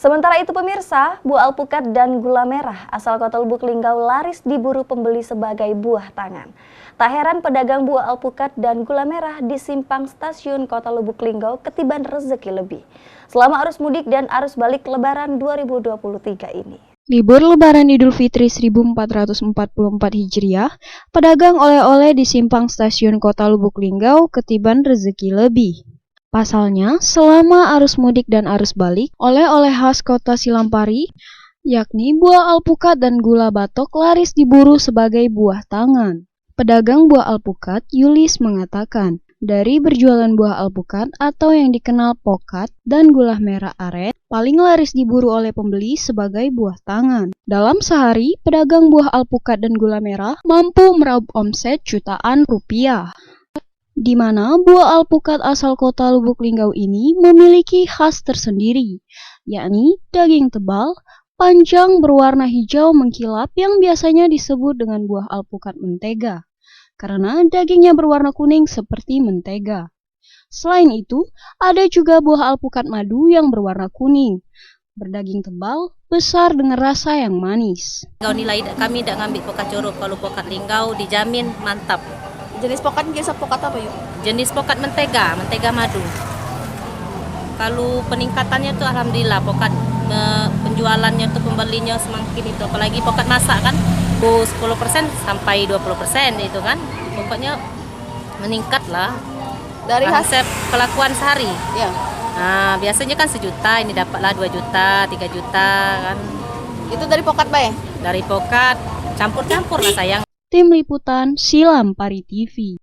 Sementara itu pemirsa, buah alpukat dan gula merah asal Kota Lubuk Linggau laris diburu pembeli sebagai buah tangan. Tak heran pedagang buah alpukat dan gula merah di simpang stasiun Kota Lubuk Linggau ketiban rezeki lebih selama arus mudik dan arus balik Lebaran 2023 ini. Libur Lebaran Idul Fitri 1444 Hijriah, pedagang oleh-oleh di simpang stasiun Kota Lubuk Linggau ketiban rezeki lebih. Pasalnya, selama arus mudik dan arus balik, oleh-oleh khas Kota Silampari, yakni buah alpukat dan gula batok laris diburu sebagai buah tangan. Pedagang buah alpukat, Yulis mengatakan, dari berjualan buah alpukat atau yang dikenal pokat dan gula merah aren, paling laris diburu oleh pembeli sebagai buah tangan. Dalam sehari, pedagang buah alpukat dan gula merah mampu meraup omset jutaan rupiah. Di mana buah alpukat asal Kota Lubuk Linggau ini memiliki khas tersendiri, yakni daging tebal, panjang berwarna hijau mengkilap yang biasanya disebut dengan buah alpukat mentega, karena dagingnya berwarna kuning seperti mentega. Selain itu, ada juga buah alpukat madu yang berwarna kuning, berdaging tebal, besar dengan rasa yang manis. Nilai kami tidak ngambil pokat curug, kalau pokat Linggau dijamin mantap. Jenis pokat biasa pokat apa yuk? Jenis pokat mentega madu. Kalau peningkatannya tuh alhamdulillah pokat penjualannya tuh pembelinya semakin itu, apalagi pokat masak kan 10% sampai 20% itu kan, pokoknya meningkat lah. Dari hasil pelakuan sehari. Ya. Nah, biasanya kan 1 juta, ini dapatlah 2 juta, 3 juta kan. Itu dari pokat Bay? Dari pokat campur-campur lah sayang. Tim Liputan Silampari TV.